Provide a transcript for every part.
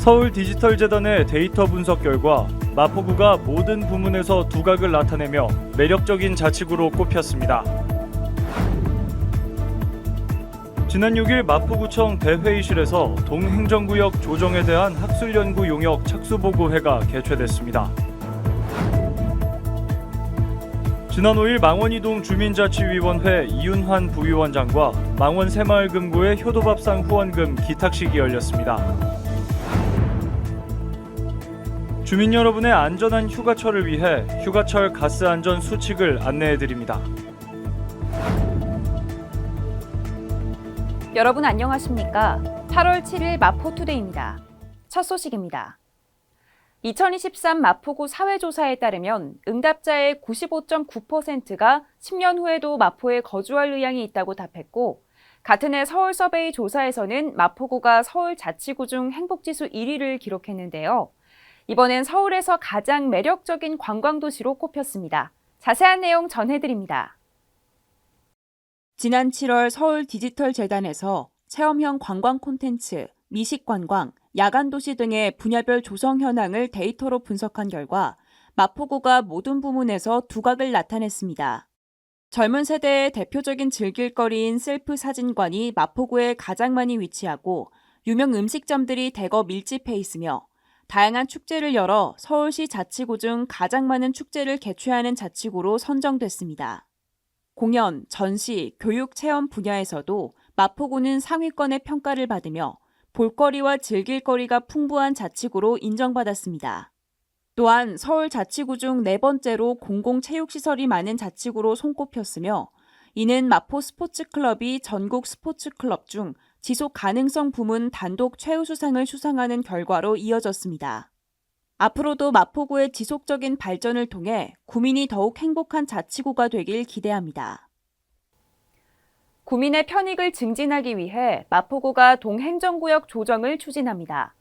서울디지털재단의 데이터 분석 결과 마포구가 모든 부문에서 두각을 나타내며 매력적인 자치구로 꼽혔습니다. 지난 6일 마포구청 대회의실에서 동행정구역 조정에 대한 학술연구 용역 착수보고회가 개최됐습니다. 지난 5일 망원이동 주민자치위원회 이윤환 부위원장과 망원 새마을금고의 효도밥상 후원금 기탁식이 열렸습니다. 주민 여러분의 안전한 휴가철을 위해 휴가철 가스 안전 수칙을 안내해드립니다. 여러분 안녕하십니까? 8월 7일 마포투데이입니다. 첫 소식입니다. 2023 마포구 사회조사에 따르면 응답자의 95.9%가 10년 후에도 마포에 거주할 의향이 있다고 답했고, 같은 해 서울서베이 조사에서는 마포구가 서울 자치구 중 행복지수 1위를 기록했는데요. 이번엔 서울에서 가장 매력적인 관광도시로 꼽혔습니다. 자세한 내용 전해드립니다. 지난 7월 서울디지털재단에서 체험형 관광 콘텐츠, 미식관광, 야간도시 등의 분야별 조성 현황을 데이터로 분석한 결과 마포구가 모든 부문에서 두각을 나타냈습니다. 젊은 세대의 대표적인 즐길거리인 셀프 사진관이 마포구에 가장 많이 위치하고 유명 음식점들이 대거 밀집해 있으며 다양한 축제를 열어 서울시 자치구 중 가장 많은 축제를 개최하는 자치구로 선정됐습니다. 공연, 전시, 교육, 체험 분야에서도 마포구는 상위권의 평가를 받으며 볼거리와 즐길거리가 풍부한 자치구로 인정받았습니다. 또한 서울 자치구 중 네 번째로 공공체육시설이 많은 자치구로 손꼽혔으며, 이는 마포 스포츠클럽이 전국 스포츠클럽 중 지속 가능성 부문 단독 최우수상을 수상하는 결과로 이어졌습니다. 앞으로도 마포구의 지속적인 발전을 통해 구민이 더욱 행복한 자치구가 되길 기대합니다. 구민의 편익을 증진하기 위해 마포구가 동행정구역 조정을 추진합니다.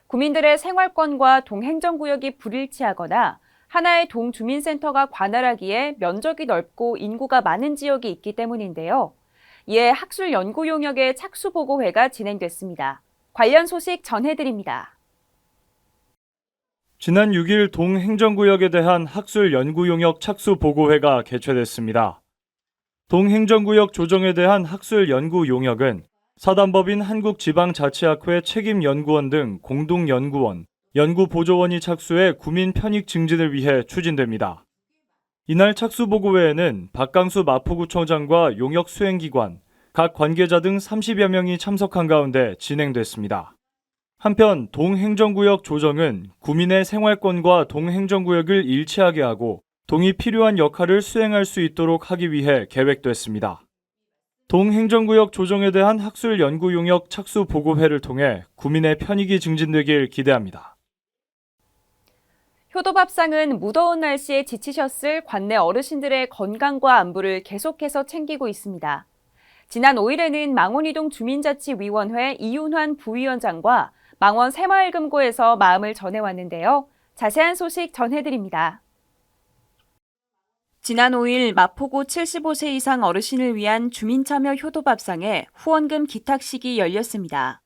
구민들의 생활권과 동행정구역이 불일치하거나 하나의 동주민센터가 관할하기에 면적이 넓고 인구가 많은 지역이 있기 때문인데요. 이에 학술연구 용역의 착수보고회가 진행됐습니다. 관련 소식 전해드립니다. 지난 6일 동행정구역에 대한 학술연구용역 착수보고회가 개최됐습니다. 동행정구역 조정에 대한 학술연구용역은 사단법인 한국지방자치학회 책임연구원 등 공동연구원, 연구보조원이 착수해 구민 편익 증진을 위해 추진됩니다. 이날 착수보고회에는 박강수 마포구청장과 용역 수행기관, 각 관계자 등 30여 명이 참석한 가운데 진행됐습니다. 한편 동행정구역 조정은 구민의 생활권과 동행정구역을 일치하게 하고 동이 필요한 역할을 수행할 수 있도록 하기 위해 계획됐습니다. 동행정구역 조정에 대한 학술연구용역 착수보고회를 통해 구민의 편익이 증진되길 기대합니다. 효도밥상은 무더운 날씨에 지치셨을 관내 어르신들의 건강과 안부를 계속해서 챙기고 있습니다. 지난 5일에는 망원이동 주민자치위원회 이윤환 부위원장과 망원 새마을금고에서 마음을 전해왔는데요. 자세한 소식 전해드립니다. 지난 5일 마포구 75세 이상 어르신을 위한 주민참여 효도밥상에 후원금 기탁식이 열렸습니다.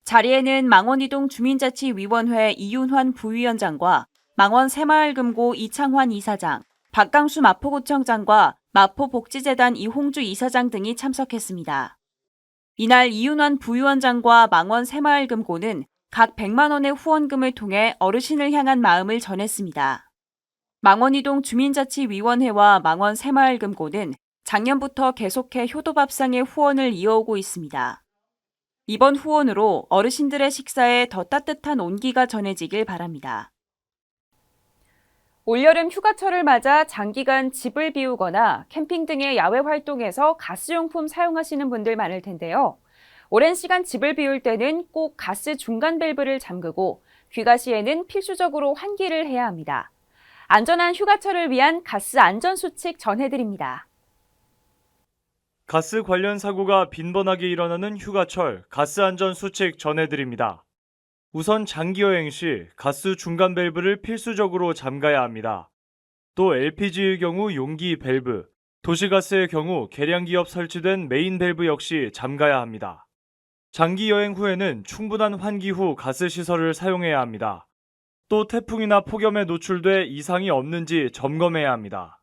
자리에는 망원이동 주민자치위원회 이윤환 부위원장과 망원 새마을금고 이창환 이사장, 박강수 마포구청장과 마포복지재단 이홍주 이사장 등이 참석했습니다. 이날 이윤환 부위원장과 망원 새마을금고는 각 100만 원의 후원금을 통해 어르신을 향한 마음을 전했습니다. 망원이동 주민자치위원회와 망원 새마을금고는 작년부터 계속해 효도밥상의 후원을 이어오고 있습니다. 이번 후원으로 어르신들의 식사에 더 따뜻한 온기가 전해지길 바랍니다. 올여름 휴가철을 맞아 장기간 집을 비우거나 캠핑 등의 야외 활동에서 가스용품 사용하시는 분들 많을 텐데요. 오랜 시간 집을 비울 때는 꼭 가스 중간 밸브를 잠그고 귀가 시에는 필수적으로 환기를 해야 합니다. 안전한 휴가철을 위한 가스 안전 수칙 전해드립니다. 가스 관련 사고가 빈번하게 일어나는 휴가철 가스 안전 수칙 전해드립니다. 우선 장기 여행 시 가스 중간 밸브를 필수적으로 잠가야 합니다. 또 LPG의 경우 용기 밸브, 도시가스의 경우 계량기 옆 설치된 메인 밸브 역시 잠가야 합니다. 장기 여행 후에는 충분한 환기 후 가스 시설을 사용해야 합니다. 또 태풍이나 폭염에 노출돼 이상이 없는지 점검해야 합니다.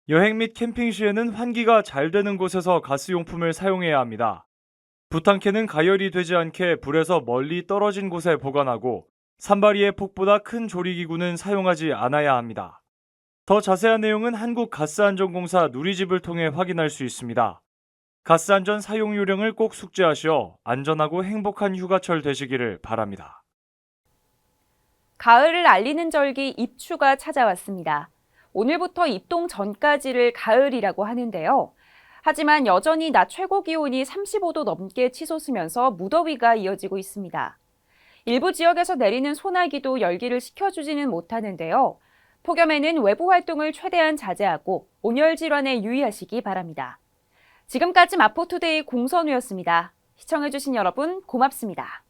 여행 및 캠핑 시에는 환기가 잘 되는 곳에서 가스용품을 사용해야 합니다. 부탄캔은 가열이 되지 않게 불에서 멀리 떨어진 곳에 보관하고 산발이의 폭보다 큰 조리기구는 사용하지 않아야 합니다. 더 자세한 내용은 한국가스안전공사 누리집을 통해 확인할 수 있습니다. 가스안전 사용 요령을 꼭 숙지하시어 안전하고 행복한 휴가철 되시기를 바랍니다. 가을을 알리는 절기 입추가 찾아왔습니다. 오늘부터 입동 전까지를 가을이라고 하는데요. 하지만 여전히 낮 최고 기온이 35도 넘게 치솟으면서 무더위가 이어지고 있습니다. 일부 지역에서 내리는 소나기도 열기를 식혀주지는 못하는데요. 폭염에는 외부 활동을 최대한 자제하고 온열 질환에 유의하시기 바랍니다. 지금까지 마포투데이 공선우였습니다. 시청해주신 여러분 고맙습니다.